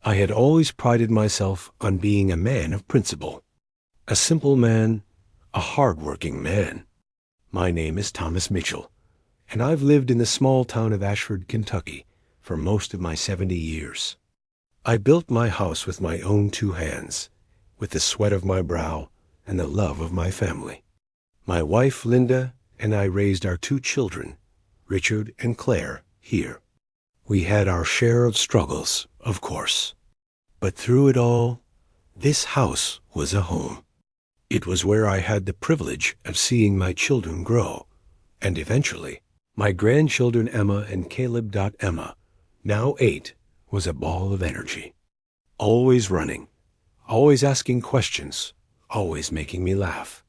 I had always prided myself on being a man of principle. A simple man, a hard-working man. My name is Thomas Mitchell, and I've lived in the small town of Ashford, Kentucky, for most of my 70 years. I built my house with my own 2 hands, with the sweat of my brow and the love of my family. My wife, Linda, and I raised our 2 children, Richard and Claire, here. We had our share of struggles, of course. But through it all, this house was a home. It was where I had the privilege of seeing my children grow, and eventually, my grandchildren Emma and Caleb. Emma, now 8, was a ball of energy. Always running, always asking questions, always making me laugh.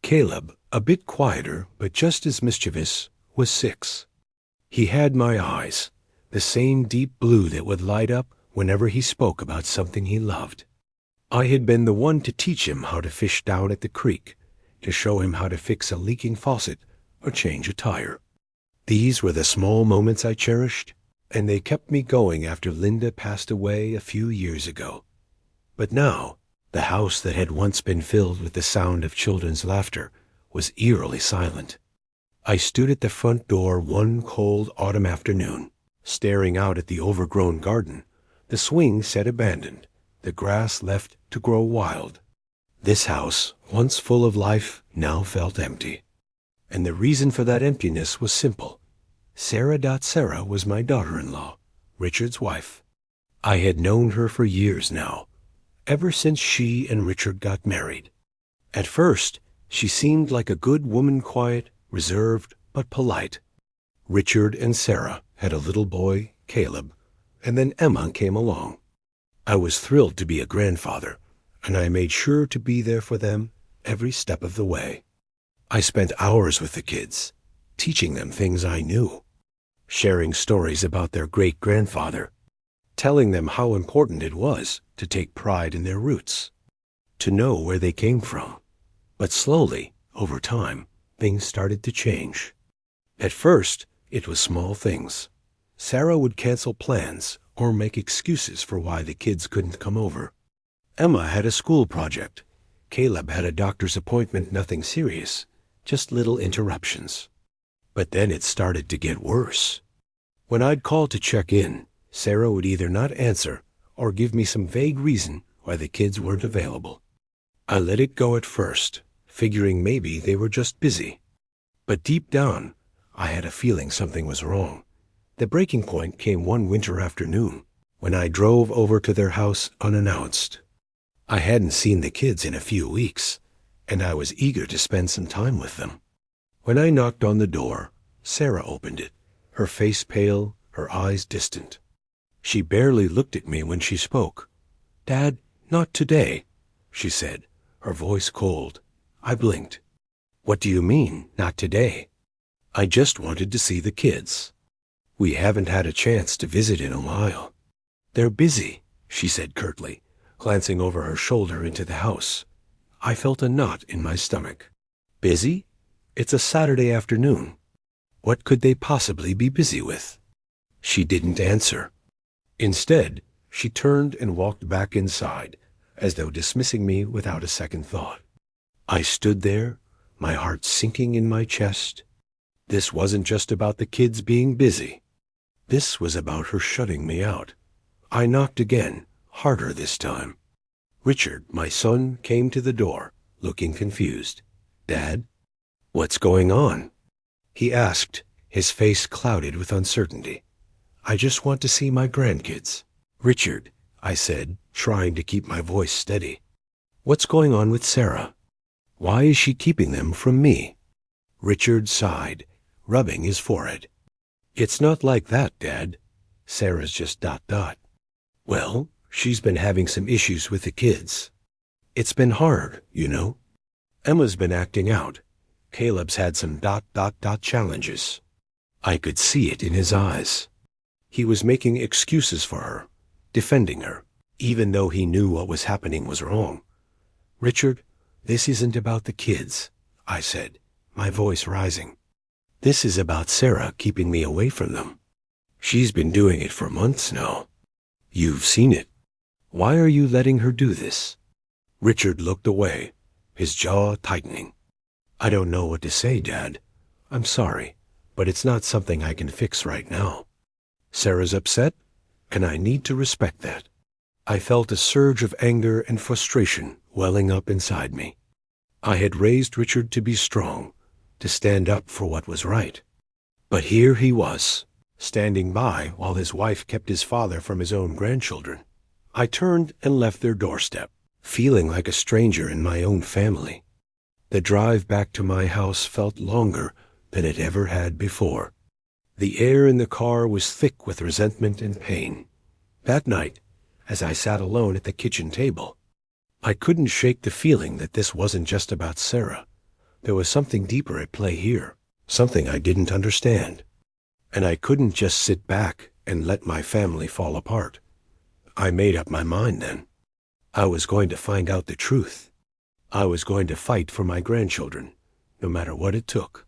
Caleb, a bit quieter but just as mischievous, was 6. He had my eyes, the same deep blue that would light up whenever he spoke about something he loved. I had been the one to teach him how to fish down at the creek, to show him how to fix a leaking faucet or change a tire. These were the small moments I cherished, and they kept me going after Linda passed away a few years ago. But now, the house that had once been filled with the sound of children's laughter was eerily silent. I stood at the front door one cold autumn afternoon, staring out at the overgrown garden, the swing set abandoned, the grass left to grow wild. This house, once full of life, now felt empty. And the reason for that emptiness was simple. Sarah was my daughter-in-law, Richard's wife. I had known her for years now, ever since she and Richard got married. At first, she seemed like a good woman, quiet, reserved, but polite. Richard and Sarah had a little boy, Caleb, and then Emma came along. I was thrilled to be a grandfather, and I made sure to be there for them every step of the way. I spent hours with the kids, teaching them things I knew, sharing stories about their great-grandfather, telling them how important it was to take pride in their roots, to know where they came from. But slowly, over time, things started to change. At first, it was small things. Sarah would cancel plans or make excuses for why the kids couldn't come over. Emma had a school project. Caleb had a doctor's appointment, nothing serious, just little interruptions. But then it started to get worse. When I'd call to check in, Sarah would either not answer or give me some vague reason why the kids weren't available. I let it go at first, figuring maybe they were just busy. But deep down, I had a feeling something was wrong. The breaking point came one winter afternoon when I drove over to their house unannounced. I hadn't seen the kids in a few weeks, and I was eager to spend some time with them. When I knocked on the door, Sarah opened it, her face pale, her eyes distant. She barely looked at me when she spoke. "Dad, not today," she said, her voice cold. I blinked. "What do you mean, not today?" "I just wanted to see the kids. We haven't had a chance to visit in a while." "They're busy," she said curtly, glancing over her shoulder into the house. I felt a knot in my stomach. "Busy? It's a Saturday afternoon. What could they possibly be busy with?" She didn't answer. Instead, she turned and walked back inside, as though dismissing me without a second thought. I stood there, my heart sinking in my chest. This wasn't just about the kids being busy. This was about her shutting me out. I knocked again, harder this time. Richard, my son, came to the door, looking confused. "Dad, what's going on?" he asked, his face clouded with uncertainty. "I just want to see my grandkids." "Richard," I said, trying to keep my voice steady. "What's going on with Sarah? Why is she keeping them from me?" Richard sighed, rubbing his forehead. "It's not like that, Dad. Sarah's just ... Well, she's been having some issues with the kids. It's been hard, you know. Emma's been acting out. Caleb's had some ... challenges." I could see it in his eyes. He was making excuses for her, defending her, even though he knew what was happening was wrong. "Richard, this isn't about the kids," I said, my voice rising. "This is about Sarah keeping me away from them. She's been doing it for months now. You've seen it. Why are you letting her do this?" Richard looked away, his jaw tightening. "I don't know what to say, Dad. I'm sorry, but it's not something I can fix right now. Sarah's upset, and I need to respect that." I felt a surge of anger and frustration welling up inside me. I had raised Richard to be strong, to stand up for what was right. But here he was, standing by while his wife kept his father from his own grandchildren. I turned and left their doorstep, feeling like a stranger in my own family. The drive back to my house felt longer than it ever had before. The air in the car was thick with resentment and pain. That night, as I sat alone at the kitchen table, I couldn't shake the feeling that this wasn't just about Sarah. There was something deeper at play here, something I didn't understand. And I couldn't just sit back and let my family fall apart. I made up my mind then. I was going to find out the truth. I was going to fight for my grandchildren, no matter what it took.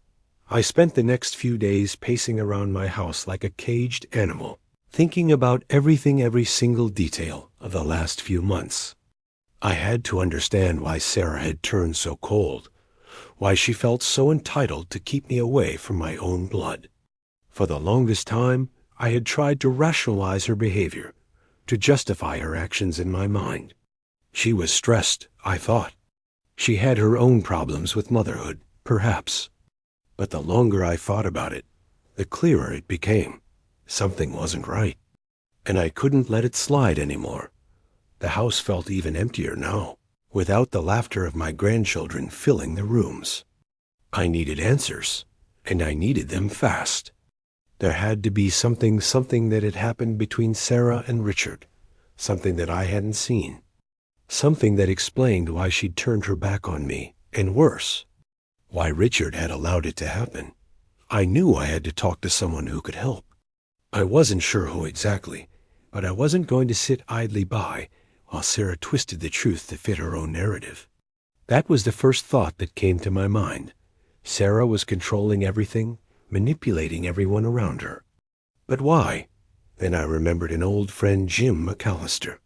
I spent the next few days pacing around my house like a caged animal, thinking about every single detail of the last few months. I had to understand why Sarah had turned so cold, why she felt so entitled to keep me away from my own blood. For the longest time, I had tried to rationalize her behavior, to justify her actions in my mind. She was stressed, I thought. She had her own problems with motherhood, perhaps. But the longer I thought about it, the clearer it became. Something wasn't right. And I couldn't let it slide anymore. The house felt even emptier now, without the laughter of my grandchildren filling the rooms. I needed answers, and I needed them fast. There had to be something that had happened between Sarah and Richard, something that I hadn't seen, something that explained why she'd turned her back on me, and worse, why Richard had allowed it to happen. I knew I had to talk to someone who could help. I wasn't sure who exactly, but I wasn't going to sit idly by while Sarah twisted the truth to fit her own narrative. That was the first thought that came to my mind. Sarah was controlling everything, manipulating everyone around her. But why? Then I remembered an old friend, Jim McAllister.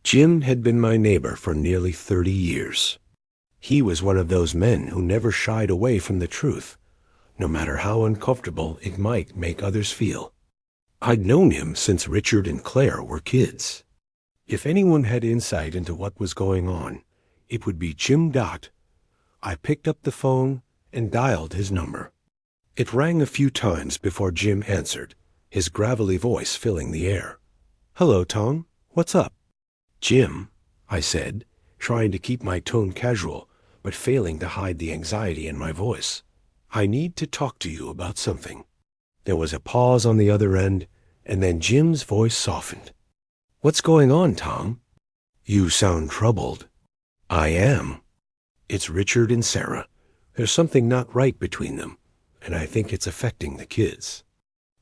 Jim had been my neighbor for nearly 30 years. He was one of those men who never shied away from the truth, no matter how uncomfortable it might make others feel. I'd known him since Richard and Claire were kids. If anyone had insight into what was going on, it would be Jim Dot. I picked up the phone and dialed his number. It rang a few times before Jim answered, his gravelly voice filling the air. "Hello, Tom. What's up?" "Jim," I said, trying to keep my tone casual, but failing to hide the anxiety in my voice. "I need to talk to you about something." There was a pause on the other end, and then Jim's voice softened. "What's going on, Tom?" "You sound troubled." "I am. It's Richard and Sarah. There's something not right between them, and I think it's affecting the kids.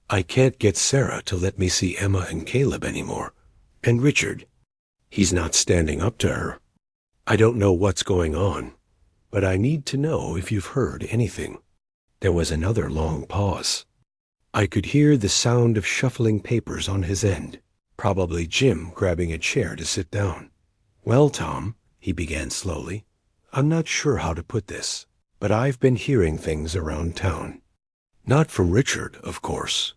I can't get Sarah to let me see Emma and Caleb anymore. And Richard, he's not standing up to her. I don't know what's going on, but I need to know if you've heard anything." There was another long pause. I could hear the sound of shuffling papers on his end, probably Jim grabbing a chair to sit down. "Well, Tom," he began slowly, "I'm not sure how to put this, but I've been hearing things around town. Not from Richard, of course.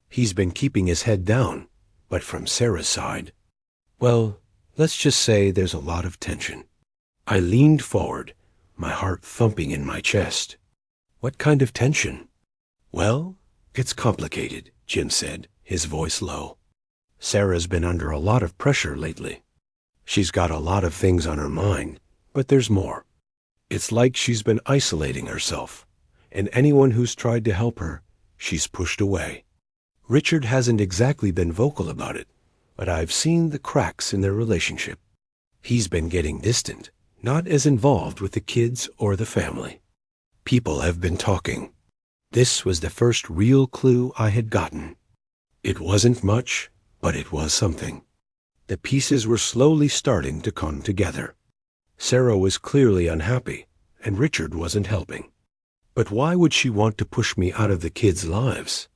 He's been keeping his head down, but from Sarah's side. Well, let's just say there's a lot of tension." I leaned forward, my heart thumping in my chest. "What kind of tension?" "Well, it's complicated," Jim said, his voice low. "Sarah's been under a lot of pressure lately. She's got a lot of things on her mind, but there's more. It's like she's been isolating herself, and anyone who's tried to help her, she's pushed away. Richard hasn't exactly been vocal about it, but I've seen the cracks in their relationship. He's been getting distant, not as involved with the kids or the family. People have been talking. This was the first real clue I had gotten. It wasn't much, but it was something. The pieces were slowly starting to come together. Sarah was clearly unhappy, and Richard wasn't helping. But why would she want to push me out of the kids' lives?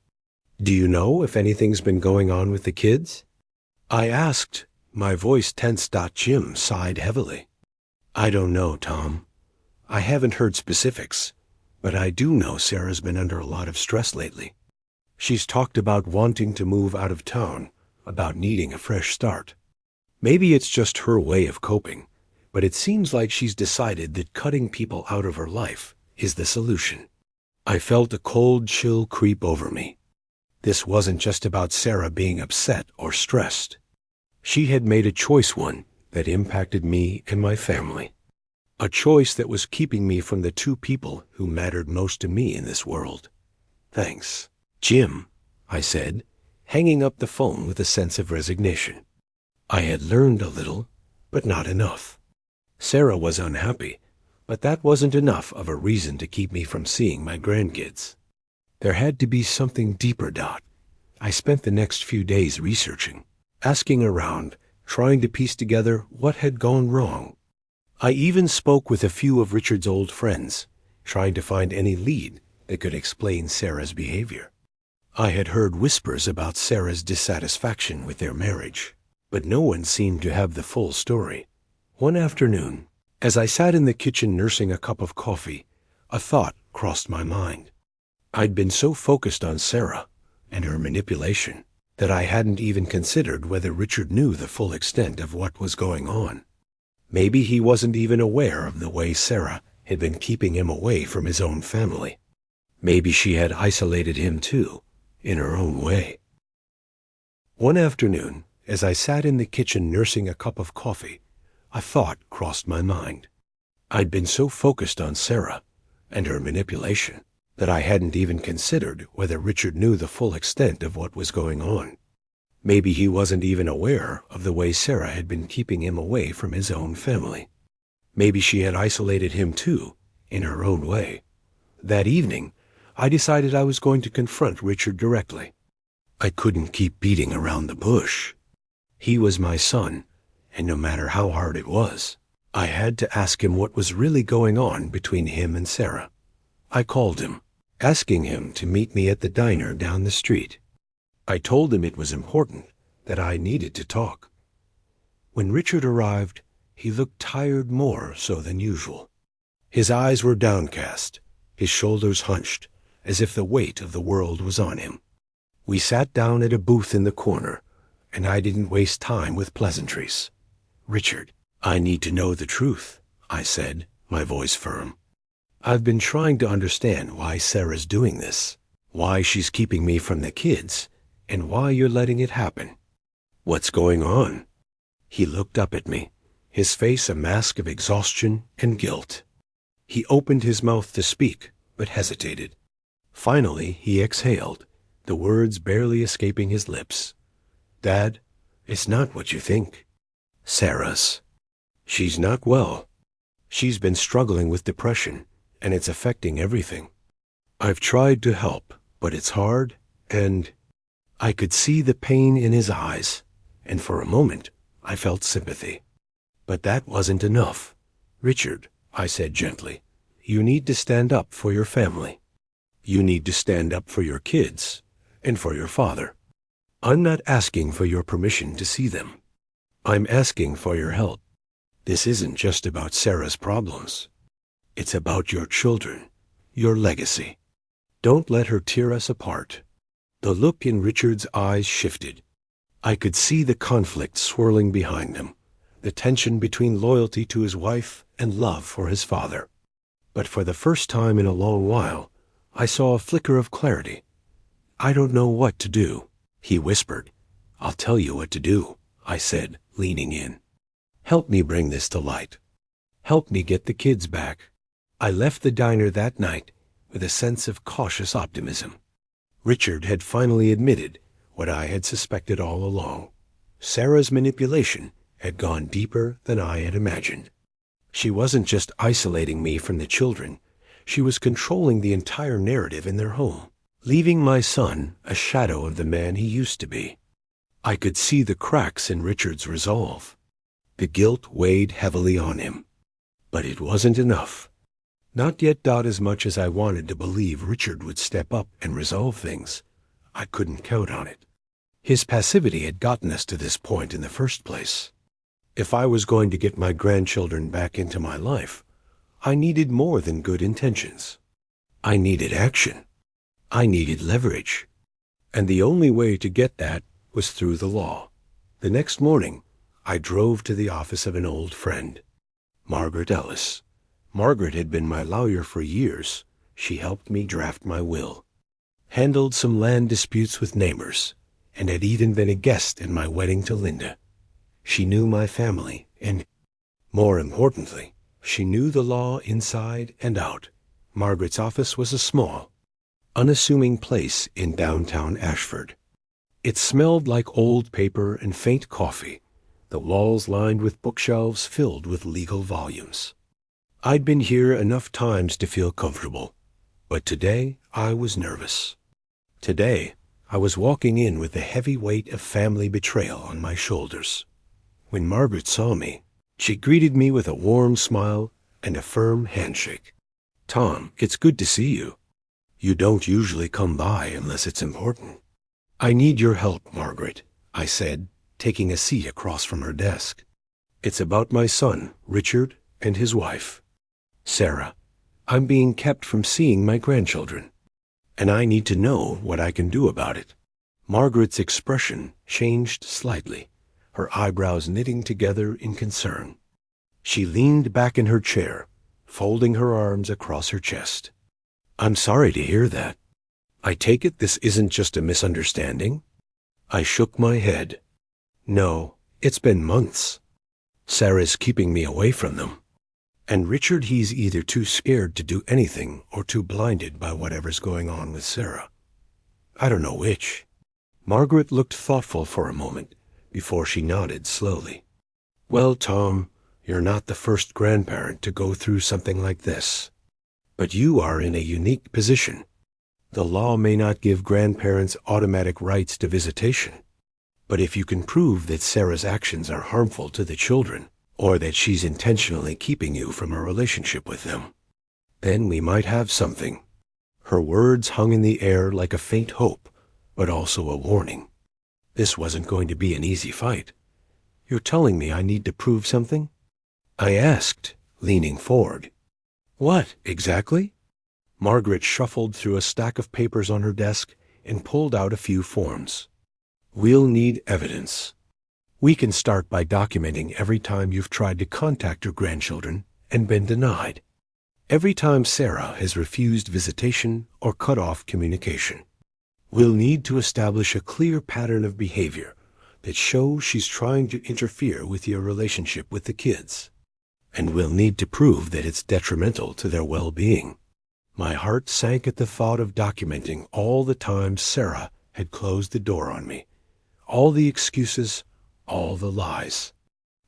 "Do you know if anything's been going on with the kids?" I asked, My voice tensed. Jim sighed heavily. I don't know, Tom. I haven't heard specifics, but I do know Sarah's been under a lot of stress lately. She's talked about wanting to move out of town, about needing a fresh start. Maybe it's just her way of coping, but it seems like she's decided that cutting people out of her life is the solution. I felt a cold chill creep over me. This wasn't just about Sarah being upset or stressed. She had made a choice, one that impacted me and my family. A choice that was keeping me from the two people who mattered most to me in this world. Thanks, Jim, I said, hanging up the phone with a sense of resignation. I had learned a little, but not enough. Sarah was unhappy, but that wasn't enough of a reason to keep me from seeing my grandkids. There had to be something deeper. I spent the next few days researching, asking around, trying to piece together what had gone wrong. I even spoke with a few of Richard's old friends, trying to find any lead that could explain Sarah's behavior. I had heard whispers about Sarah's dissatisfaction with their marriage, but no one seemed to have the full story. One afternoon, as I sat in the kitchen nursing a cup of coffee, a thought crossed my mind. I'd been so focused on Sarah and her manipulation that I hadn't even considered whether Richard knew the full extent of what was going on. Maybe he wasn't even aware of the way Sarah had been keeping him away from his own family. Maybe she had isolated him too, in her own way. One afternoon, as I sat in the kitchen nursing a cup of coffee, a thought crossed my mind. I'd been so focused on Sarah and her manipulation that I hadn't even considered whether Richard knew the full extent of what was going on. Maybe he wasn't even aware of the way Sarah had been keeping him away from his own family. Maybe she had isolated him too, in her own way. That evening, I decided I was going to confront Richard directly. I couldn't keep beating around the bush. He was my son, and no matter how hard it was, I had to ask him what was really going on between him and Sarah. I called him, asking him to meet me at the diner down the street. I told him it was important, that I needed to talk. When Richard arrived, he looked tired, more so than usual. His eyes were downcast, his shoulders hunched, as if the weight of the world was on him. We sat down at a booth in the corner, and I didn't waste time with pleasantries. Richard, I need to know the truth, I said, my voice firm. I've been trying to understand why Sarah's doing this, why she's keeping me from the kids, and why you're letting it happen. What's going on? He looked up at me, his face a mask of exhaustion and guilt. He opened his mouth to speak, but hesitated. Finally, he exhaled, the words barely escaping his lips. Dad, it's not what you think. She's not well. She's been struggling with depression, and it's affecting everything. I've tried to help, but it's hard, and I could see the pain in his eyes, and for a moment, I felt sympathy. But that wasn't enough. Richard, I said gently, you need to stand up for your family. You need to stand up for your kids, and for your father. I'm not asking for your permission to see them. I'm asking for your help. This isn't just about Sarah's problems. It's about your children, your legacy. Don't let her tear us apart. The look in Richard's eyes shifted. I could see the conflict swirling behind him, the tension between loyalty to his wife and love for his father. But for the first time in a long while, I saw a flicker of clarity. I don't know what to do, he whispered. I'll tell you what to do, I said, leaning in. Help me bring this to light. Help me get the kids back. I left the diner that night with a sense of cautious optimism. Richard had finally admitted what I had suspected all along. Sarah's manipulation had gone deeper than I had imagined. She wasn't just isolating me from the children. She was controlling the entire narrative in their home, leaving my son a shadow of the man he used to be. I could see the cracks in Richard's resolve. The guilt weighed heavily on him. But it wasn't enough. Not yet. As much as I wanted to believe Richard would step up and resolve things, I couldn't count on it. His passivity had gotten us to this point in the first place. If I was going to get my grandchildren back into my life, I needed more than good intentions. I needed action. I needed leverage. And the only way to get that was through the law. The next morning, I drove to the office of an old friend, Margaret Ellis. Margaret had been my lawyer for years. She helped me draft my will, handled some land disputes with neighbors, and had even been a guest at my wedding to Linda. She knew my family, and, more importantly, she knew the law inside and out. Margaret's office was a small, unassuming place in downtown Ashford. It smelled like old paper and faint coffee, the walls lined with bookshelves filled with legal volumes. I'd been here enough times to feel comfortable, but today I was nervous. Today I was walking in with the heavy weight of family betrayal on my shoulders. When Margaret saw me, she greeted me with a warm smile and a firm handshake. "Tom, it's good to see you. You don't usually come by unless it's important." "I need your help, Margaret," I said, taking a seat across from her desk. "It's about my son, Richard, and his wife, Sarah. I'm being kept from seeing my grandchildren, and I need to know what I can do about it." Margaret's expression changed slightly, her eyebrows knitting together in concern. She leaned back in her chair, folding her arms across her chest. "I'm sorry to hear that. I take it this isn't just a misunderstanding?" I shook my head. "No, it's been months. Sarah's keeping me away from them. And Richard, he's either too scared to do anything or too blinded by whatever's going on with Sarah. I don't know which." Margaret looked thoughtful for a moment before she nodded slowly. "Well, Tom, you're not the first grandparent to go through something like this. But you are in a unique position. The law may not give grandparents automatic rights to visitation, but if you can prove that Sarah's actions are harmful to the children, or that she's intentionally keeping you from a relationship with them, then we might have something." Her words hung in the air like a faint hope, but also a warning. This wasn't going to be an easy fight. "You're telling me I need to prove something?" I asked, leaning forward. "What, exactly?" Margaret shuffled through a stack of papers on her desk and pulled out a few forms. "We'll need evidence. We can start by documenting every time you've tried to contact your grandchildren and been denied. Every time Sarah has refused visitation or cut off communication. We'll need to establish a clear pattern of behavior that shows she's trying to interfere with your relationship with the kids. And we'll need to prove that it's detrimental to their well-being." My heart sank at the thought of documenting all the times Sarah had closed the door on me, all the excuses, all the lies.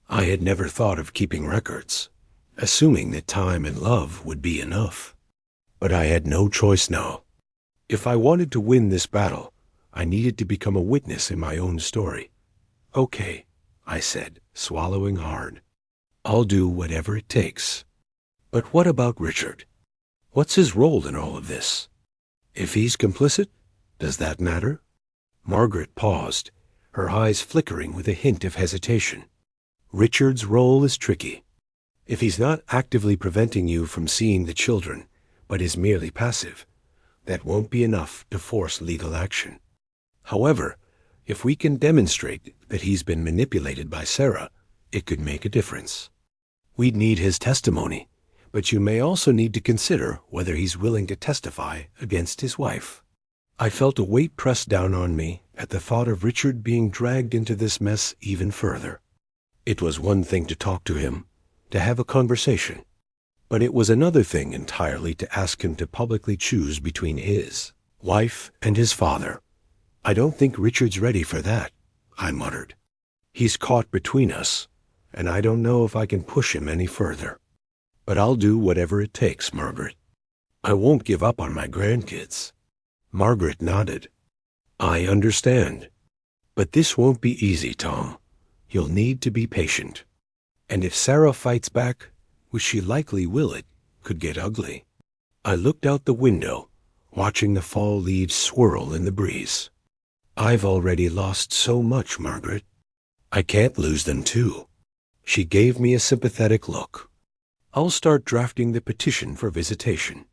I had never thought of keeping records, assuming that time and love would be enough. But I had no choice now. If I wanted to win this battle, I needed to become a witness in my own story. "Okay," I said, swallowing hard. "I'll do whatever it takes. But what about Richard? What's his role in all of this? If he's complicit, does that matter?" Margaret paused, her eyes flickering with a hint of hesitation. "Richard's role is tricky. If he's not actively preventing you from seeing the children, but is merely passive, that won't be enough to force legal action. However, if we can demonstrate that he's been manipulated by Sarah, it could make a difference. We'd need his testimony, but you may also need to consider whether he's willing to testify against his wife." I felt a weight pressed down on me at the thought of Richard being dragged into this mess even further. It was one thing to talk to him, to have a conversation, but it was another thing entirely to ask him to publicly choose between his wife and his father. "I don't think Richard's ready for that," I muttered. "He's caught between us, and I don't know if I can push him any further. But I'll do whatever it takes, Margaret. I won't give up on my grandkids." Margaret nodded. "I understand. But this won't be easy, Tom. You'll need to be patient. And if Sarah fights back, which she likely will, it could get ugly." I looked out the window, watching the fall leaves swirl in the breeze. I've already lost so much, Margaret. I can't lose them too. She gave me a sympathetic look. I'll start drafting the petition for visitation.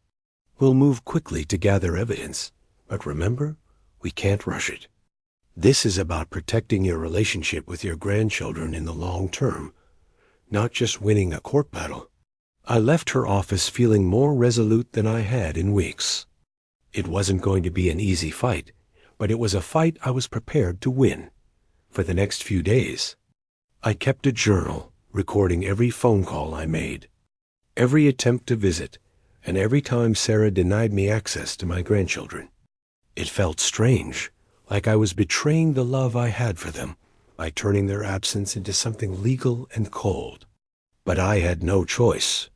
We'll move quickly to gather evidence, but remember, we can't rush it. This is about protecting your relationship with your grandchildren in the long term, not just winning a court battle. I left her office feeling more resolute than I had in weeks. It wasn't going to be an easy fight, but it was a fight I was prepared to win. For the next few days, I kept a journal, recording every phone call I made, every attempt to visit, and every time Sarah denied me access to my grandchildren. It felt strange, like I was betraying the love I had for them by turning their absence into something legal and cold. But I had no choice.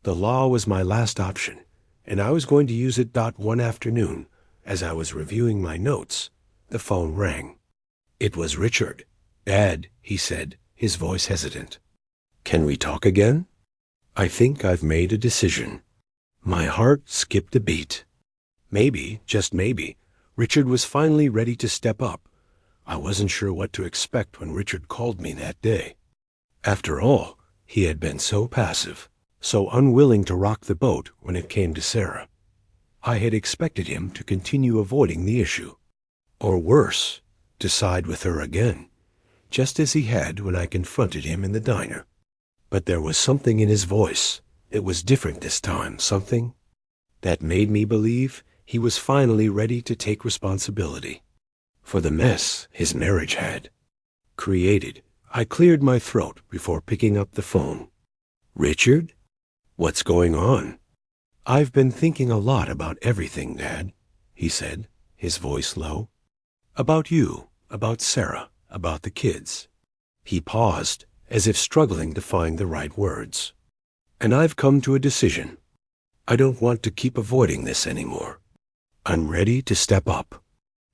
The law was my last option, and I was going to use it. One afternoon, as I was reviewing my notes, the phone rang. It was Richard. "Dad," he said, his voice hesitant. "Can we talk again?" "I think I've made a decision." My heart skipped a beat. Maybe, just maybe, Richard was finally ready to step up. I wasn't sure what to expect when Richard called me that day. After all, he had been so passive, so unwilling to rock the boat when it came to Sarah. I had expected him to continue avoiding the issue, or worse, to side with her again, just as he had when I confronted him in the diner. But there was something in his voice. It was different this time, something that made me believe he was finally ready to take responsibility for the mess his marriage had created. I cleared my throat before picking up the phone. "Richard? What's going on?" "I've been thinking a lot about everything, Dad," he said, his voice low. "About you, about Sarah, about the kids." He paused, as if struggling to find the right words. "And I've come to a decision. I don't want to keep avoiding this anymore. I'm ready to step up."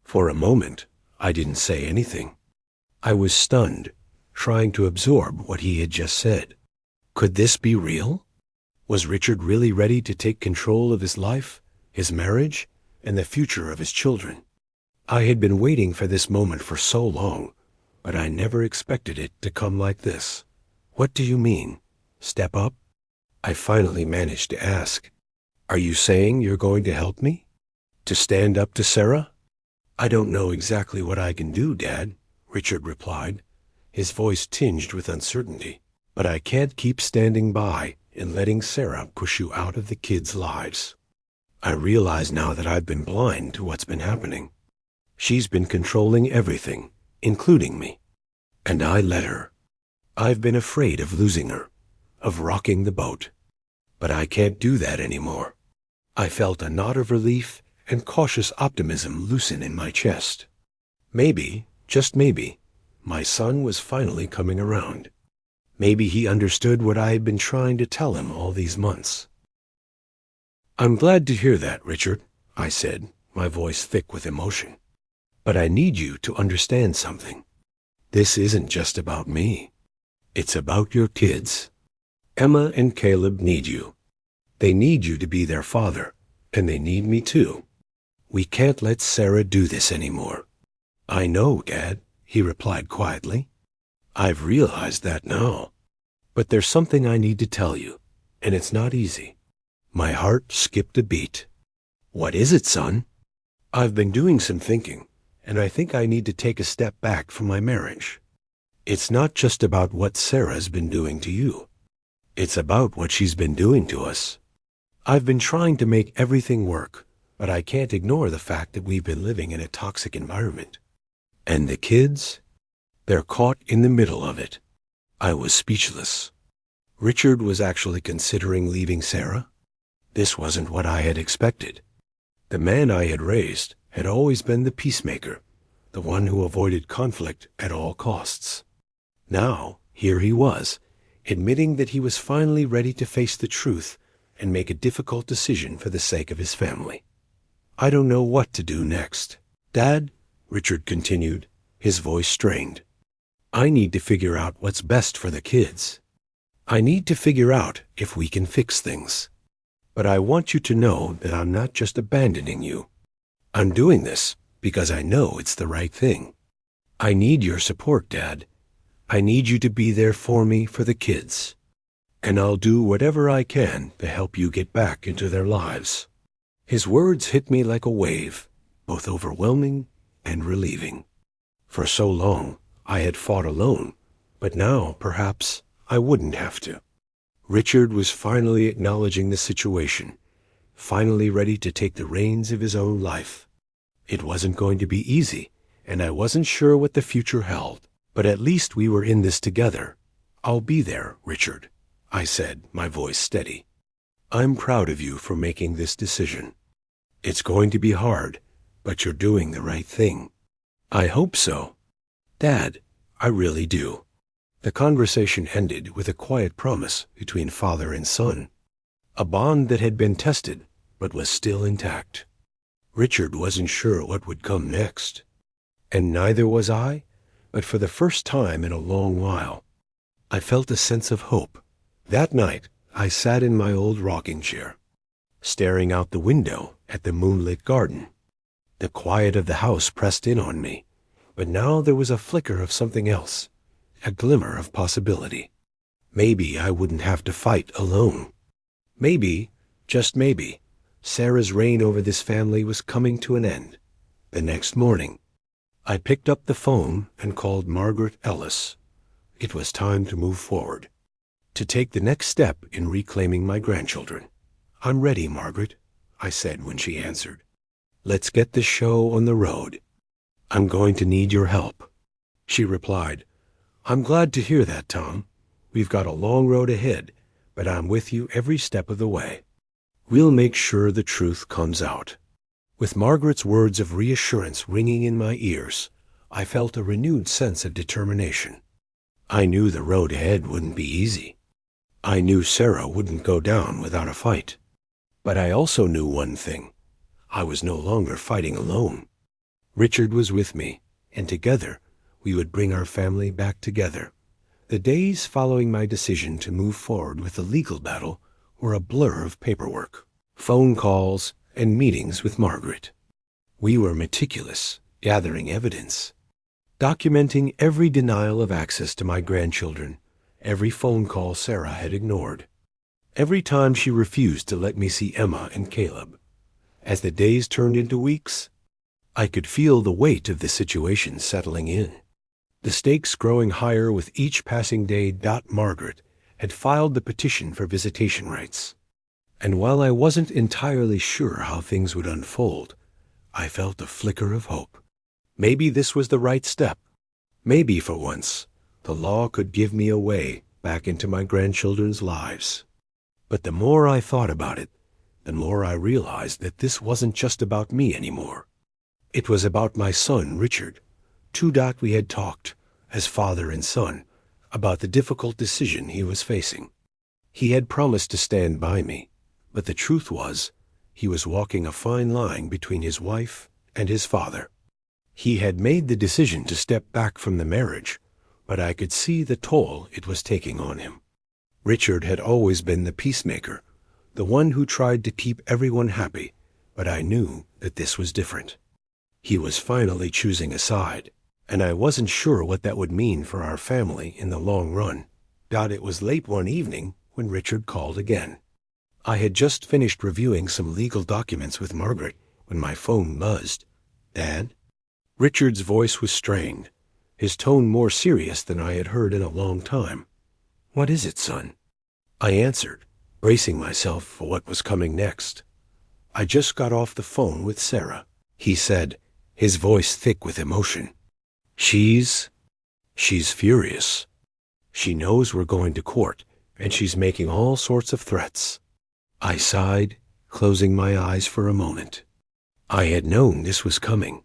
For a moment, I didn't say anything. I was stunned, trying to absorb what he had just said. Could this be real? Was Richard really ready to take control of his life, his marriage, and the future of his children? I had been waiting for this moment for so long, but I never expected it to come like this. "What do you mean? Step up?" I finally managed to ask. "Are you saying you're going to help me? To stand up to Sarah?" "I don't know exactly what I can do, Dad," Richard replied, his voice tinged with uncertainty. "But I can't keep standing by and letting Sarah push you out of the kids' lives. I realize now that I've been blind to what's been happening. She's been controlling everything, including me. And I let her. I've been afraid of losing her, of rocking the boat. But I can't do that anymore." I felt a knot of relief and cautious optimism loosen in my chest. Maybe, just maybe, my son was finally coming around. Maybe he understood what I had been trying to tell him all these months. "I'm glad to hear that, Richard," I said, my voice thick with emotion. "But I need you to understand something. This isn't just about me. It's about your kids. Emma and Caleb need you. They need you to be their father, and they need me too. We can't let Sarah do this anymore." "I know, Dad," he replied quietly. "I've realized that now. But there's something I need to tell you, and it's not easy." My heart skipped a beat. "What is it, son?" "I've been doing some thinking, and I think I need to take a step back from my marriage. It's not just about what Sarah's been doing to you. It's about what she's been doing to us. I've been trying to make everything work, but I can't ignore the fact that we've been living in a toxic environment. And the kids? They're caught in the middle of it." I was speechless. Richard was actually considering leaving Sarah? This wasn't what I had expected. The man I had raised had always been the peacemaker, the one who avoided conflict at all costs. Now, here he was, admitting that he was finally ready to face the truth and make a difficult decision for the sake of his family. I don't know what to do next. "Dad," Richard continued, his voice strained, "I need to figure out what's best for the kids. I need to figure out if we can fix things. But I want you to know that I'm not just abandoning you. I'm doing this because I know it's the right thing. I need your support, Dad. I need you to be there for me, for the kids. And I'll do whatever I can to help you get back into their lives." His words hit me like a wave, both overwhelming and relieving. For so long, I had fought alone, but now, perhaps, I wouldn't have to. Richard was finally acknowledging the situation, finally ready to take the reins of his own life. It wasn't going to be easy, and I wasn't sure what the future held, but at least we were in this together. "I'll be there, Richard," I said, my voice steady. "I'm proud of you for making this decision. It's going to be hard, but you're doing the right thing." "I hope so, Dad. I really do." The conversation ended with a quiet promise between father and son, a bond that had been tested but was still intact. Richard wasn't sure what would come next, and neither was I, but for the first time in a long while, I felt a sense of hope. That night, I sat in my old rocking chair, staring out the window at the moonlit garden. The quiet of the house pressed in on me, but now there was a flicker of something else, a glimmer of possibility. Maybe I wouldn't have to fight alone. Maybe, just maybe, Sarah's reign over this family was coming to an end. The next morning, I picked up the phone and called Margaret Ellis. It was time to move forward, to take the next step in reclaiming my grandchildren. "I'm ready, Margaret," I said when she answered. "Let's get this show on the road. I'm going to need your help." She replied, "I'm glad to hear that, Tom. We've got a long road ahead, but I'm with you every step of the way. We'll make sure the truth comes out." With Margaret's words of reassurance ringing in my ears, I felt a renewed sense of determination. I knew the road ahead wouldn't be easy. I knew Sarah wouldn't go down without a fight. But I also knew one thing. I was no longer fighting alone. Richard was with me, and together we would bring our family back together. The days following my decision to move forward with the legal battle were a blur of paperwork, phone calls, and meetings with Margaret. We were meticulous, gathering evidence, documenting every denial of access to my grandchildren, every phone call Sarah had ignored, every time she refused to let me see Emma and Caleb. As the days turned into weeks, I could feel the weight of the situation settling in, the stakes growing higher with each passing day. Margaret had filed the petition for visitation rights, and while I wasn't entirely sure how things would unfold, I felt a flicker of hope. Maybe this was the right step. Maybe, for once, the law could give me a way back into my grandchildren's lives. But the more I thought about it, the more I realized that this wasn't just about me anymore. It was about my son, Richard. We had talked, as father and son, about the difficult decision he was facing. He had promised to stand by me, but the truth was, he was walking a fine line between his wife and his father. He had made the decision to step back from the marriage, but I could see the toll it was taking on him. Richard had always been the peacemaker, the one who tried to keep everyone happy, but I knew that this was different. He was finally choosing a side, and I wasn't sure what that would mean for our family in the long run. It was late one evening when Richard called again. I had just finished reviewing some legal documents with Margaret when my phone buzzed. "Dad?" Richard's voice was strained, his tone more serious than I had heard in a long time. "What is it, son?" I answered, bracing myself for what was coming next. "I just got off the phone with Sarah," he said, his voice thick with emotion. She's furious. She knows we're going to court, and she's making all sorts of threats." I sighed, closing my eyes for a moment. I had known this was coming.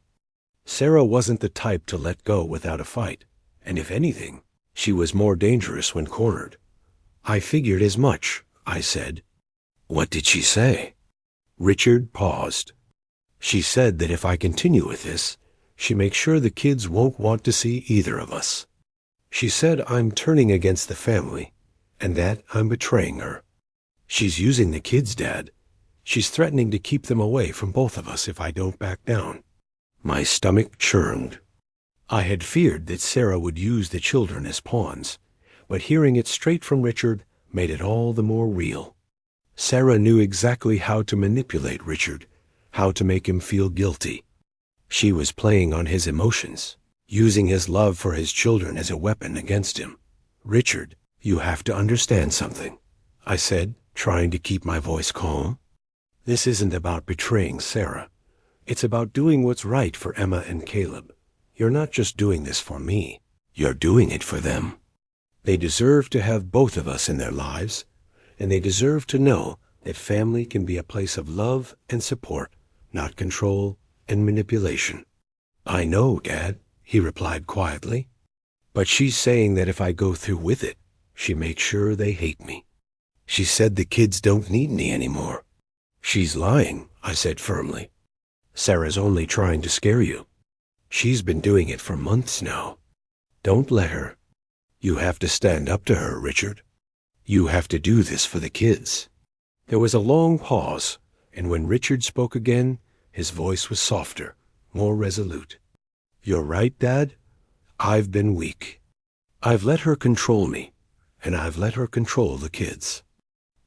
Sarah wasn't the type to let go without a fight, and if anything, she was more dangerous when cornered. "I figured as much," I said. "What did she say?" Richard paused. "She said that if I continue with this, she makes sure the kids won't want to see either of us. She said I'm turning against the family, and that I'm betraying her. She's using the kids, Dad. She's threatening to keep them away from both of us if I don't back down." My stomach churned. I had feared that Sarah would use the children as pawns, but hearing it straight from Richard made it all the more real. Sarah knew exactly how to manipulate Richard, how to make him feel guilty. She was playing on his emotions, using his love for his children as a weapon against him. "Richard, you have to understand something," I said, trying to keep my voice calm. "This isn't about betraying Sarah. It's about doing what's right for Emma and Caleb. You're not just doing this for me. You're doing it for them. They deserve to have both of us in their lives, and they deserve to know that family can be a place of love and support, not control and manipulation." "I know, Dad," he replied quietly. "But she's saying that if I go through with it, she makes sure they hate me. She said the kids don't need me anymore." "She's lying," I said firmly. "Sarah's only trying to scare you. She's been doing it for months now. Don't let her. You have to stand up to her, Richard. You have to do this for the kids." There was a long pause, and when Richard spoke again, his voice was softer, more resolute. "You're right, Dad. I've been weak. I've let her control me, and I've let her control the kids.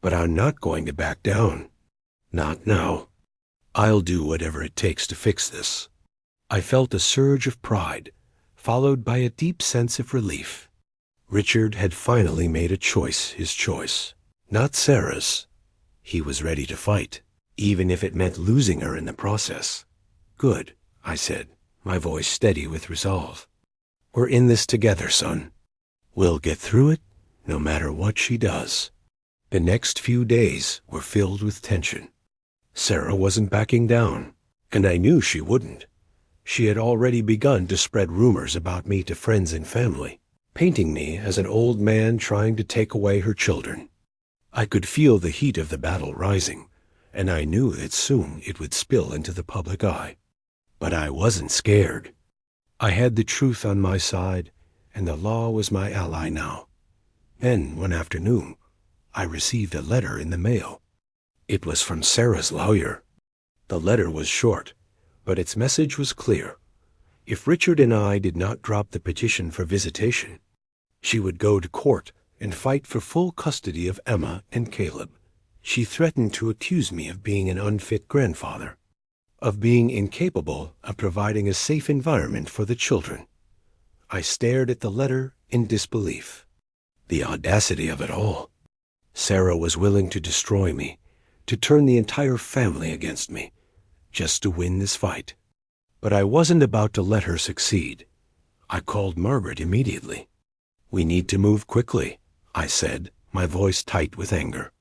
But I'm not going to back down. Not now. I'll do whatever it takes to fix this." I felt a surge of pride, followed by a deep sense of relief. Richard had finally made a choice, his choice, not Sarah's. He was ready to fight, even if it meant losing her in the process. "Good," I said, my voice steady with resolve. "We're in this together, son. We'll get through it, no matter what she does." The next few days were filled with tension. Sarah wasn't backing down, and I knew she wouldn't. She had already begun to spread rumors about me to friends and family, painting me as an old man trying to take away her children. I could feel the heat of the battle rising, and I knew that soon it would spill into the public eye. But I wasn't scared. I had the truth on my side, and the law was my ally now. Then, one afternoon, I received a letter in the mail. It was from Sarah's lawyer. The letter was short, but its message was clear. If Richard and I did not drop the petition for visitation, she would go to court and fight for full custody of Emma and Caleb. She threatened to accuse me of being an unfit grandfather, of being incapable of providing a safe environment for the children. I stared at the letter in disbelief. The audacity of it all. Sarah was willing to destroy me, to turn the entire family against me, just to win this fight. But I wasn't about to let her succeed. I called Margaret immediately. "We need to move quickly," I said, my voice tight with anger.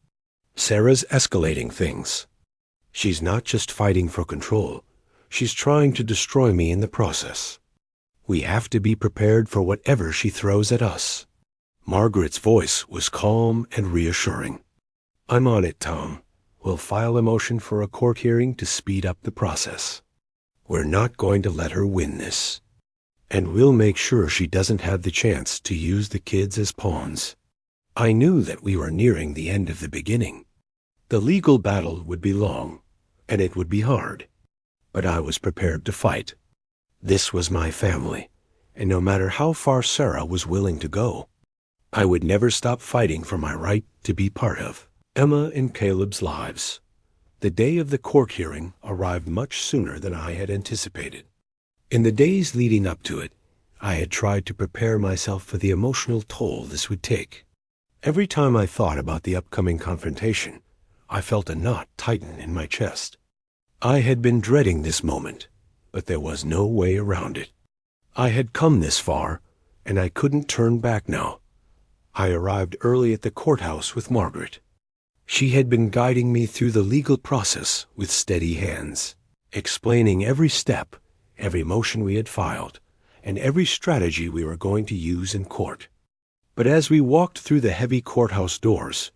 "Sarah's escalating things. She's not just fighting for control. She's trying to destroy me in the process. We have to be prepared for whatever she throws at us." Margaret's voice was calm and reassuring. "I'm on it, Tom. We'll file a motion for a court hearing to speed up the process. We're not going to let her win this. And we'll make sure she doesn't have the chance to use the kids as pawns." I knew that we were nearing the end of the beginning. The legal battle would be long, and it would be hard. But I was prepared to fight. This was my family, and no matter how far Sarah was willing to go, I would never stop fighting for my right to be part of Emma and Caleb's lives. The day of the court hearing arrived much sooner than I had anticipated. In the days leading up to it, I had tried to prepare myself for the emotional toll this would take. Every time I thought about the upcoming confrontation, I felt a knot tighten in my chest. I had been dreading this moment, but there was no way around it. I had come this far, and I couldn't turn back now. I arrived early at the courthouse with Margaret. She had been guiding me through the legal process with steady hands, explaining every step, every motion we had filed, and every strategy we were going to use in court. But as we walked through the heavy courthouse doors,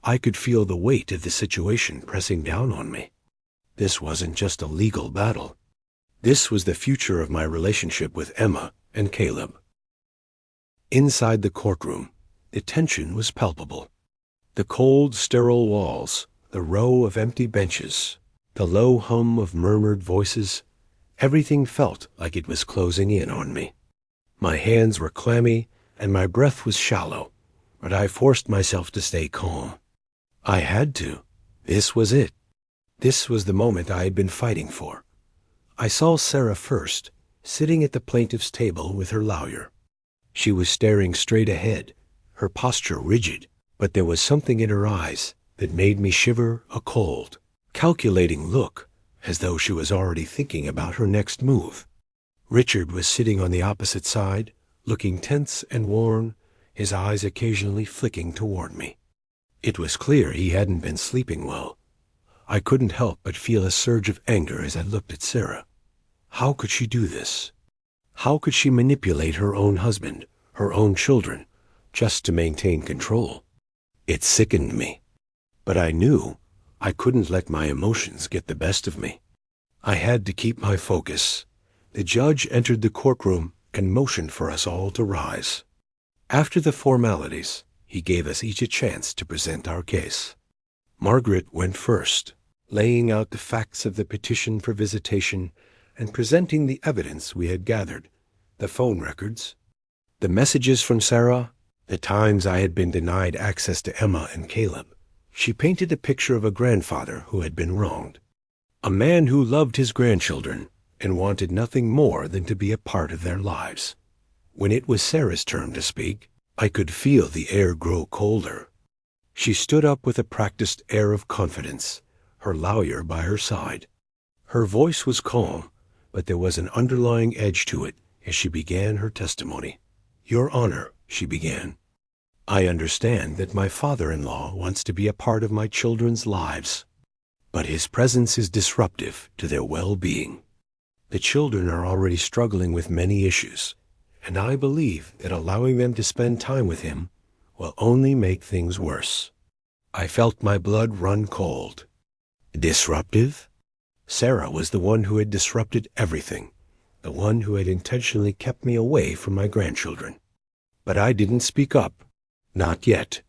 I could feel the weight of the situation pressing down on me. This wasn't just a legal battle. This was the future of my relationship with Emma and Caleb. Inside the courtroom, the tension was palpable. The cold, sterile walls, the row of empty benches, the low hum of murmured voices, Everything felt like it was closing in on me. My hands were clammy and my breath was shallow, but I forced myself to stay calm. I had to. This was it. This was the moment I had been fighting for. I saw Sarah first, sitting at the plaintiff's table with her lawyer. She was staring straight ahead, her posture rigid, but there was something in her eyes that made me shiver, a cold, calculating look, as though she was already thinking about her next move. Richard was sitting on the opposite side, looking tense and worn, his eyes occasionally flicking toward me. It was clear he hadn't been sleeping well. I couldn't help but feel a surge of anger as I looked at Sarah. How could she do this? How could she manipulate her own husband, her own children, just to maintain control? It sickened me. But I knew I couldn't let my emotions get the best of me. I had to keep my focus. The judge entered the courtroom and motioned for us all to rise. After the formalities, he gave us each a chance to present our case. Margaret went first, laying out the facts of the petition for visitation and presenting the evidence we had gathered, the phone records, the messages from Sarah, the times I had been denied access to Emma and Caleb. She painted a picture of a grandfather who had been wronged, a man who loved his grandchildren and wanted nothing more than to be a part of their lives. When it was Sarah's turn to speak, I could feel the air grow colder. She stood up with a practiced air of confidence, her lawyer by her side. Her voice was calm, but there was an underlying edge to it as she began her testimony. "Your Honor," she began, "I understand that my father-in-law wants to be a part of my children's lives, but his presence is disruptive to their well-being. The children are already struggling with many issues, and I believe that allowing them to spend time with him will only make things worse." I felt my blood run cold. Disruptive? Sarah was the one who had disrupted everything, the one who had intentionally kept me away from my grandchildren. But I didn't speak up. Not yet.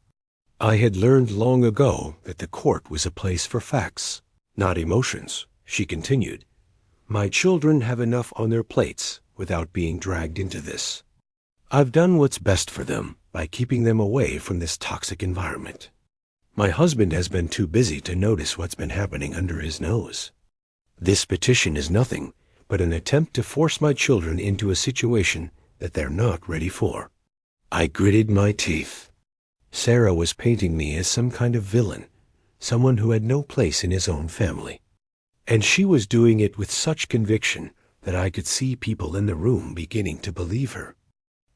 I had learned long ago that the court was a place for facts, not emotions, she continued. My children have enough on their plates without being dragged into this. I've done what's best for them by keeping them away from this toxic environment. My husband has been too busy to notice what's been happening under his nose. This petition is nothing but an attempt to force my children into a situation that they're not ready for. I gritted my teeth. Sarah was painting me as some kind of villain, someone who had no place in his own family. And she was doing it with such conviction that I could see people in the room beginning to believe her.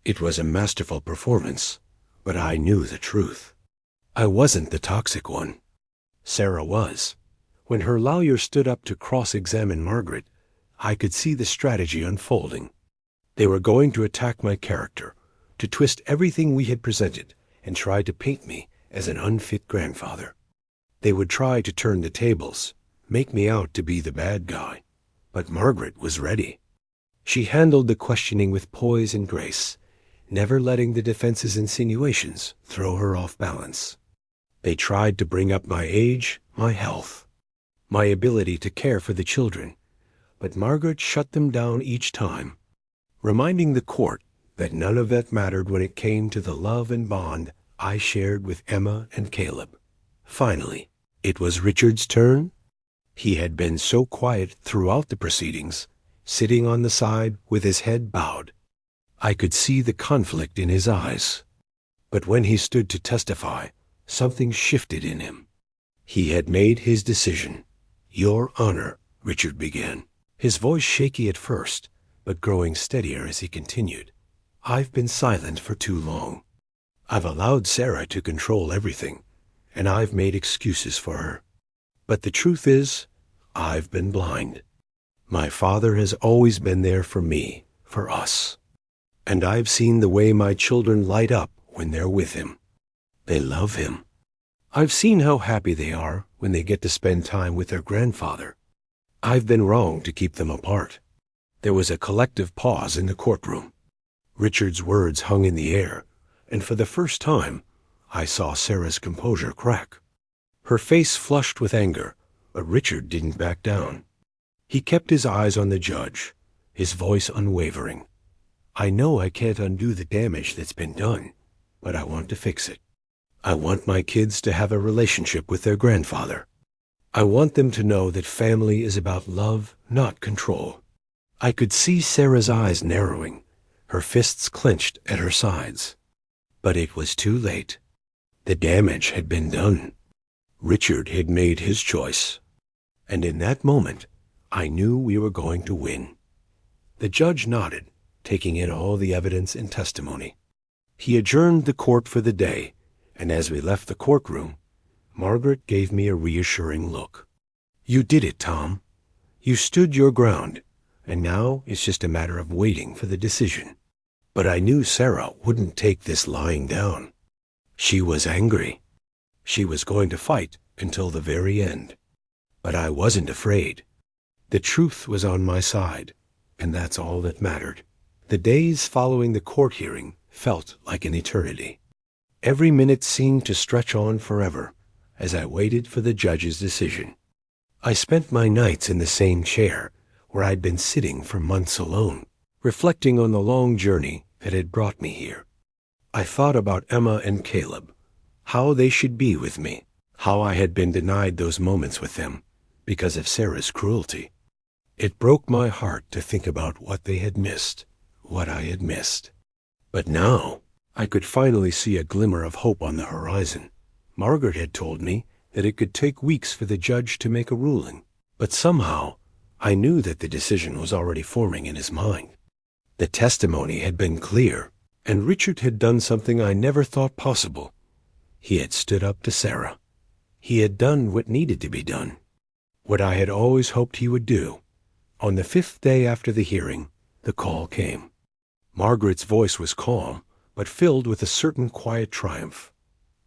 It was a masterful performance, but I knew the truth. I wasn't the toxic one. Sarah was. When her lawyer stood up to cross-examine Margaret, I could see the strategy unfolding. They were going to attack my character, to twist everything we had presented, and try to paint me as an unfit grandfather. They would try to turn the tables, make me out to be the bad guy. But Margaret was ready. She handled the questioning with poise and grace, never letting the defense's insinuations throw her off balance. They tried to bring up my age, my health, my ability to care for the children, but Margaret shut them down each time, reminding the court that none of that mattered when it came to the love and bond I shared with Emma and Caleb. Finally, it was Richard's turn. He had been so quiet throughout the proceedings, sitting on the side with his head bowed. I could see the conflict in his eyes. But when he stood to testify, something shifted in him. He had made his decision. "Your Honor," Richard began, his voice shaky at first, but growing steadier as he continued. "I've been silent for too long. I've allowed Sarah to control everything, and I've made excuses for her. But the truth is, I've been blind. My father has always been there for me, for us. And I've seen the way my children light up when they're with him. They love him. I've seen how happy they are when they get to spend time with their grandfather. I've been wrong to keep them apart." There was a collective pause in the courtroom. Richard's words hung in the air, and for the first time, I saw Sarah's composure crack. Her face flushed with anger, but Richard didn't back down. He kept his eyes on the judge, his voice unwavering. "I know I can't undo the damage that's been done, but I want to fix it. I want my kids to have a relationship with their grandfather. I want them to know that family is about love, not control." I could see Sarah's eyes narrowing, her fists clenched at her sides. But it was too late. The damage had been done. Richard had made his choice. And in that moment, I knew we were going to win. The judge nodded, taking in all the evidence and testimony. He adjourned the court for the day, and as we left the courtroom, Margaret gave me a reassuring look. "You did it, Tom. You stood your ground, and now it's just a matter of waiting for the decision." But I knew Sarah wouldn't take this lying down. She was angry. She was going to fight until the very end. But I wasn't afraid. The truth was on my side, and that's all that mattered. The days following the court hearing felt like an eternity. Every minute seemed to stretch on forever as I waited for the judge's decision. I spent my nights in the same chair where I'd been sitting for months alone, reflecting on the long journey that had brought me here. I thought about Emma and Caleb, how they should be with me, how I had been denied those moments with them because of Sarah's cruelty. It broke my heart to think about what they had missed, what I had missed. But now I could finally see a glimmer of hope on the horizon. Margaret had told me that it could take weeks for the judge to make a ruling, but somehow I knew that the decision was already forming in his mind. The testimony had been clear, and Richard had done something I never thought possible. He had stood up to Sarah. He had done what needed to be done, what I had always hoped he would do. On the 5th day after the hearing, the call came. Margaret's voice was calm, but filled with a certain quiet triumph.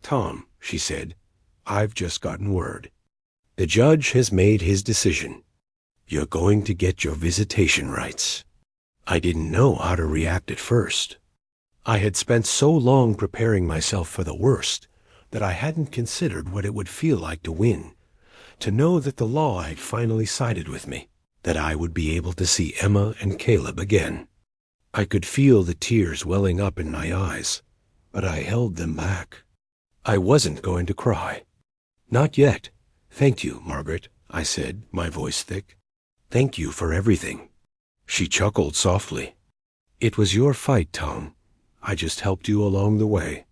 "Tom," she said, "I've just gotten word. The judge has made his decision. You're going to get your visitation rights." I didn't know how to react at first. I had spent so long preparing myself for the worst that I hadn't considered what it would feel like to win, to know that the law had finally sided with me, that I would be able to see Emma and Caleb again. I could feel the tears welling up in my eyes, but I held them back. I wasn't going to cry. "Not yet. Thank you, Margaret," I said, my voice thick. "Thank you for everything." She chuckled softly. "It was your fight, Tom. I just helped you along the way."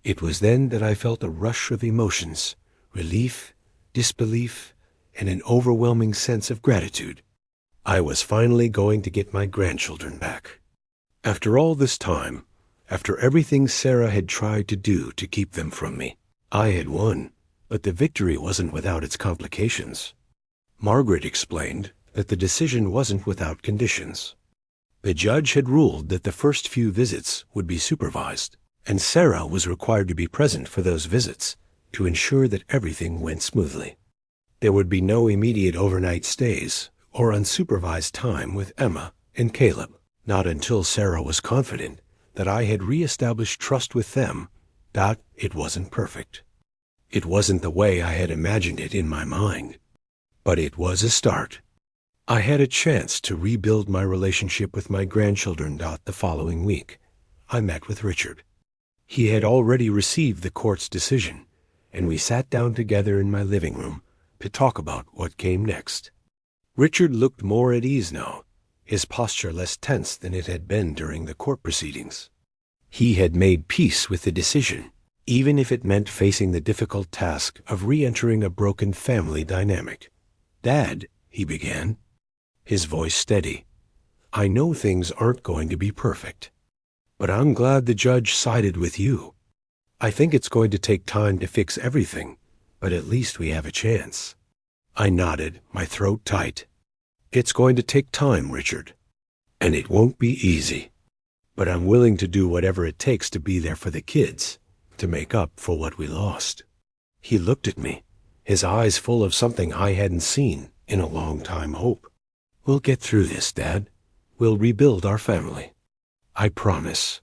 It was then that I felt a rush of emotions, relief, disbelief, and an overwhelming sense of gratitude. I was finally going to get my grandchildren back. After all this time, after everything Sarah had tried to do to keep them from me, I had won, but the victory wasn't without its complications. Margaret explained that the decision wasn't without conditions. The judge had ruled that the first few visits would be supervised, and Sarah was required to be present for those visits to ensure that everything went smoothly. There would be no immediate overnight stays or unsupervised time with Emma and Caleb, not until Sarah was confident that I had reestablished trust with them, that it wasn't perfect. It wasn't the way I had imagined it in my mind, but it was a start. I had a chance to rebuild my relationship with my grandchildren. The following week, I met with Richard. He had already received the court's decision, and we sat down together in my living room to talk about what came next. Richard looked more at ease now, his posture less tense than it had been during the court proceedings. He had made peace with the decision, even if it meant facing the difficult task of re-entering a broken family dynamic. "Dad," he began, his voice steady, "I know things aren't going to be perfect, but I'm glad the judge sided with you. I think it's going to take time to fix everything, but at least we have a chance." I nodded, my throat tight. "It's going to take time, Richard, and it won't be easy, but I'm willing to do whatever it takes to be there for the kids, to make up for what we lost." He looked at me, his eyes full of something I hadn't seen in a long time, hope. "We'll get through this, Dad. We'll rebuild our family. I promise."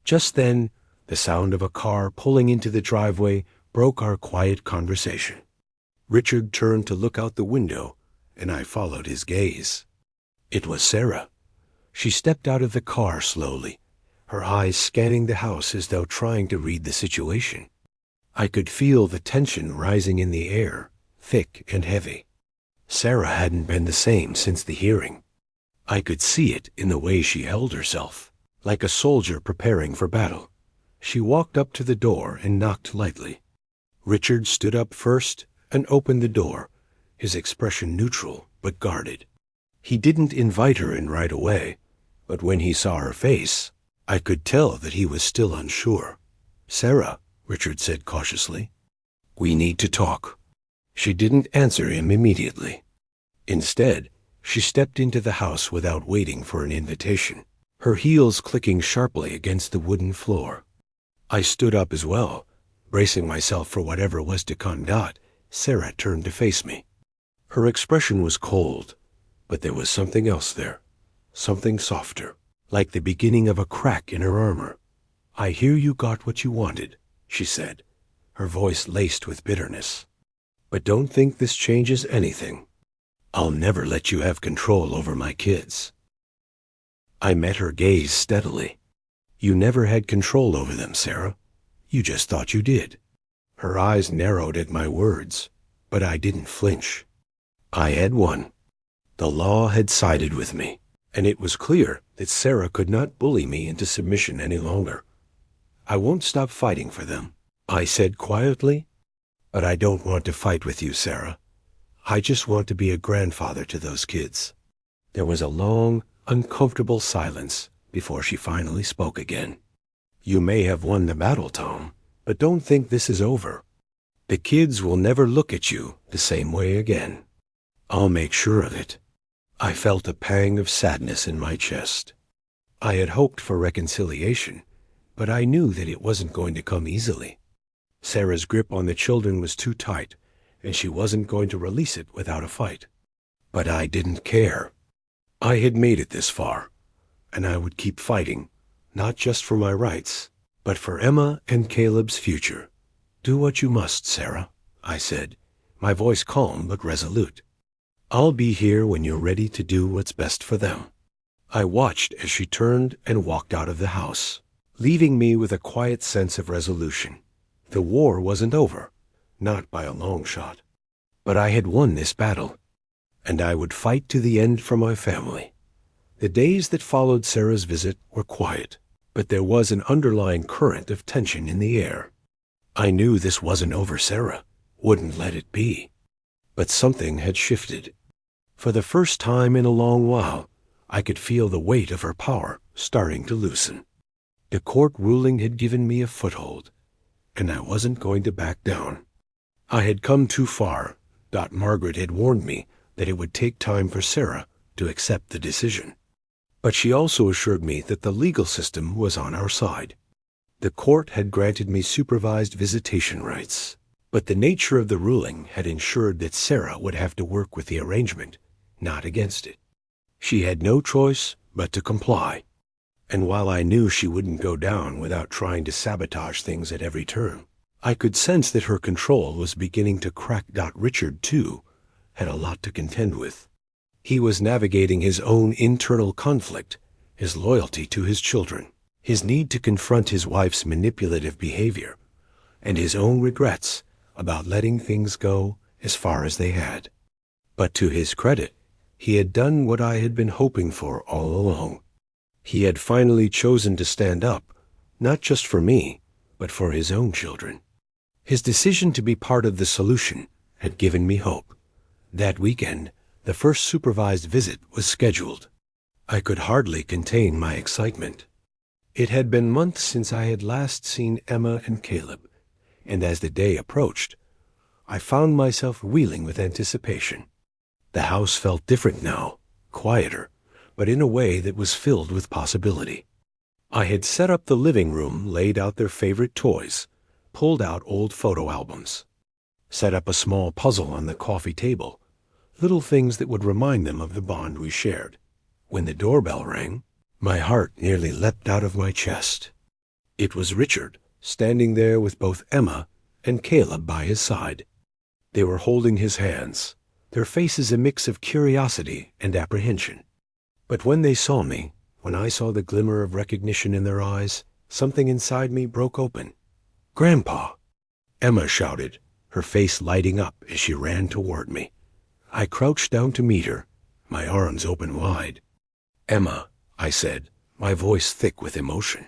Just then, the sound of a car pulling into the driveway broke our quiet conversation. Richard turned to look out the window and I followed his gaze. It was Sarah. She stepped out of the car slowly, her eyes scanning the house as though trying to read the situation. I could feel the tension rising in the air, thick and heavy. Sarah hadn't been the same since the hearing. I could see it in the way she held herself, like a soldier preparing for battle. She walked up to the door and knocked lightly. Richard stood up first and opened the door, his expression neutral but guarded. He didn't invite her in right away, but when he saw her face, I could tell that he was still unsure. "Sarah," Richard said cautiously, "we need to talk." She didn't answer him immediately. Instead, she stepped into the house without waiting for an invitation, her heels clicking sharply against the wooden floor. I stood up as well, bracing myself for whatever was to come. Sarah turned to face me. Her expression was cold, but there was something else there, something softer, like the beginning of a crack in her armor. "I hear you got what you wanted," she said, her voice laced with bitterness. "But don't think this changes anything. I'll never let you have control over my kids." I met her gaze steadily. "You never had control over them, Sarah. You just thought you did." Her eyes narrowed at my words, but I didn't flinch. I had won. The law had sided with me, and it was clear that Sarah could not bully me into submission any longer. "I won't stop fighting for them," I said quietly. "But I don't want to fight with you, Sarah. I just want to be a grandfather to those kids." There was a long, uncomfortable silence before she finally spoke again. "You may have won the battle, Tom, but don't think this is over. The kids will never look at you the same way again. I'll make sure of it." I felt a pang of sadness in my chest. I had hoped for reconciliation, but I knew that it wasn't going to come easily. Sarah's grip on the children was too tight, and she wasn't going to release it without a fight. But I didn't care. I had made it this far, and I would keep fighting, not just for my rights, but for Emma and Caleb's future. "Do what you must, Sarah," I said, my voice calm but resolute. "I'll be here when you're ready to do what's best for them." I watched as she turned and walked out of the house, leaving me with a quiet sense of resolution. The war wasn't over, not by a long shot. But I had won this battle, and I would fight to the end for my family. The days that followed Sarah's visit were quiet, but there was an underlying current of tension in the air. I knew this wasn't over. Sarah wouldn't let it be. But something had shifted. For the first time in a long while, I could feel the weight of her power starting to loosen. The court ruling had given me a foothold, and I wasn't going to back down. I had come too far. Margaret had warned me that it would take time for Sarah to accept the decision. But she also assured me that the legal system was on our side. The court had granted me supervised visitation rights, but the nature of the ruling had ensured that Sarah would have to work with the arrangement, not against it. She had no choice but to comply. And while I knew she wouldn't go down without trying to sabotage things at every turn, I could sense that her control was beginning to crack. Richard, too, had a lot to contend with. He was navigating his own internal conflict, his loyalty to his children, his need to confront his wife's manipulative behavior, and his own regrets about letting things go as far as they had. But to his credit, he had done what I had been hoping for all along. He had finally chosen to stand up, not just for me, but for his own children. His decision to be part of the solution had given me hope. That weekend, the first supervised visit was scheduled. I could hardly contain my excitement. It had been months since I had last seen Emma and Caleb, and as the day approached, I found myself reeling with anticipation. The house felt different now, quieter, but in a way that was filled with possibility. I had set up the living room, laid out their favorite toys, pulled out old photo albums, set up a small puzzle on the coffee table, little things that would remind them of the bond we shared. When the doorbell rang, my heart nearly leapt out of my chest. It was Richard, standing there with both Emma and Caleb by his side. They were holding his hands, their faces a mix of curiosity and apprehension. But when they saw me, when I saw the glimmer of recognition in their eyes, something inside me broke open. "Grandpa!" Emma shouted, her face lighting up as she ran toward me. I crouched down to meet her, my arms open wide. "Emma," I said, my voice thick with emotion.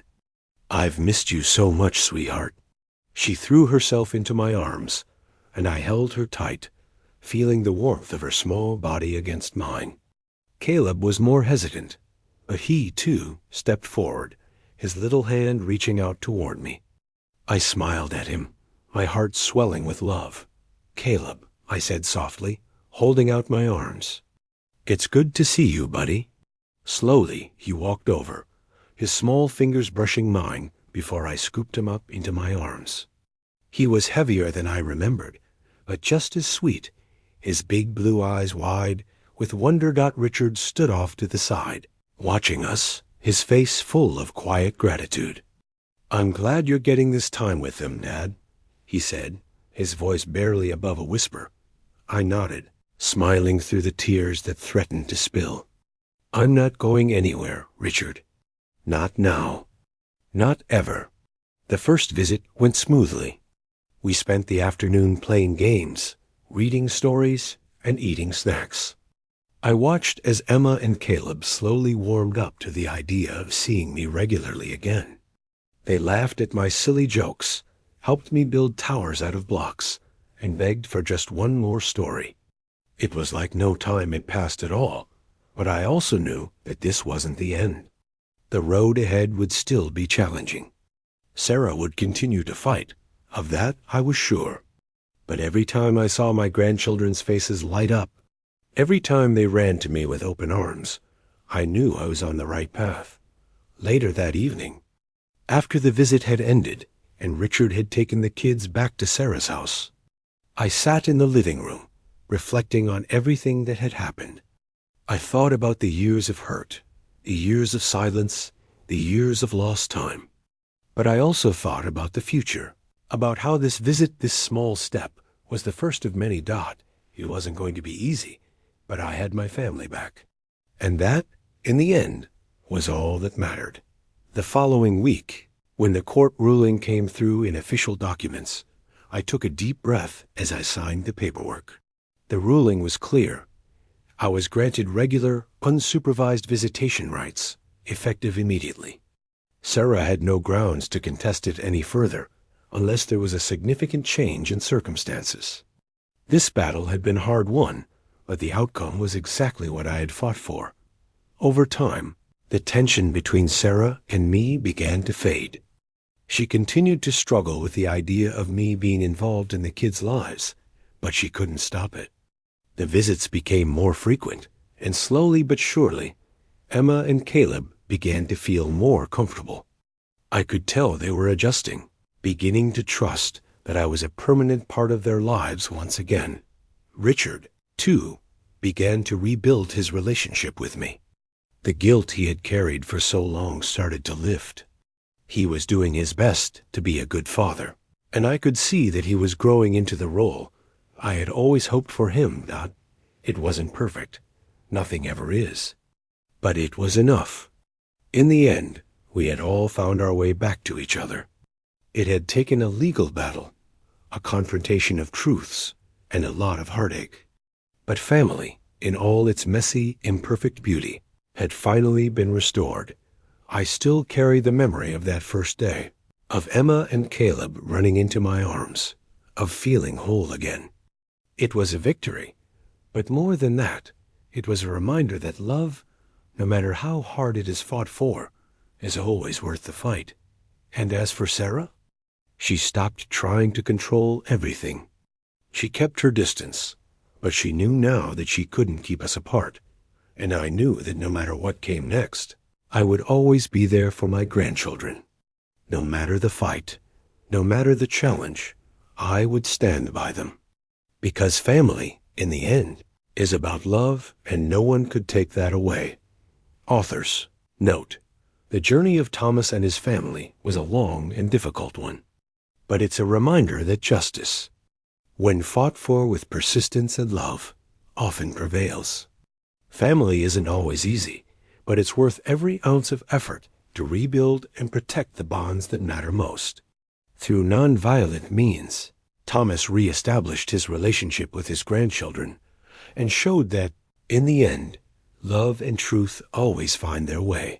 "I've missed you so much, sweetheart." She threw herself into my arms, and I held her tight, feeling the warmth of her small body against mine. Caleb was more hesitant, but he, too, stepped forward, his little hand reaching out toward me. I smiled at him, my heart swelling with love. "Caleb," I said softly, holding out my arms. "It's good to see you, buddy." Slowly, he walked over, his small fingers brushing mine before I scooped him up into my arms. He was heavier than I remembered, but just as sweet, his big blue eyes wide, with wonder. Richard stood off to the side, watching us, his face full of quiet gratitude. "I'm glad you're getting this time with them, Dad," he said, his voice barely above a whisper. I nodded, smiling through the tears that threatened to spill. "I'm not going anywhere, Richard. Not now. Not ever." The first visit went smoothly. We spent the afternoon playing games, reading stories, and eating snacks. I watched as Emma and Caleb slowly warmed up to the idea of seeing me regularly again. They laughed at my silly jokes, helped me build towers out of blocks, and begged for just one more story. It was like no time had passed at all, but I also knew that this wasn't the end. The road ahead would still be challenging. Sarah would continue to fight, of that I was sure. But every time I saw my grandchildren's faces light up, every time they ran to me with open arms, I knew I was on the right path. Later that evening, after the visit had ended and Richard had taken the kids back to Sarah's house, I sat in the living room, reflecting on everything that had happened. I thought about the years of hurt, the years of silence, the years of lost time. But I also thought about the future, about how this visit, this small step, was the first of many. It wasn't going to be easy, but I had my family back. And that, in the end, was all that mattered. The following week, when the court ruling came through in official documents, I took a deep breath as I signed the paperwork. The ruling was clear. I was granted regular, unsupervised visitation rights, effective immediately. Sarah had no grounds to contest it any further, unless there was a significant change in circumstances. This battle had been hard won, but the outcome was exactly what I had fought for. Over time, the tension between Sarah and me began to fade. She continued to struggle with the idea of me being involved in the kids' lives, but she couldn't stop it. The visits became more frequent, and slowly but surely, Emma and Caleb began to feel more comfortable. I could tell they were adjusting, beginning to trust that I was a permanent part of their lives once again. Richard, too, began to rebuild his relationship with me. The guilt he had carried for so long started to lift. He was doing his best to be a good father, and I could see that he was growing into the role I had always hoped for him. It wasn't perfect. Nothing ever is. But it was enough. In the end, we had all found our way back to each other. It had taken a legal battle, a confrontation of truths, and a lot of heartache. But family, in all its messy, imperfect beauty, had finally been restored. I still carry the memory of that first day, of Emma and Caleb running into my arms, of feeling whole again. It was a victory, but more than that, it was a reminder that love, no matter how hard it is fought for, is always worth the fight. And as for Sarah, she stopped trying to control everything. She kept her distance, but she knew now that she couldn't keep us apart, and I knew that no matter what came next, I would always be there for my grandchildren. No matter the fight, no matter the challenge, I would stand by them. Because family, in the end, is about love, and no one could take that away. Authors, note, the journey of Thomas and his family was a long and difficult one. But it's a reminder that justice, when fought for with persistence and love, often prevails. Family isn't always easy, but it's worth every ounce of effort to rebuild and protect the bonds that matter most. Through nonviolent means, Thomas reestablished his relationship with his grandchildren and showed that, in the end, love and truth always find their way.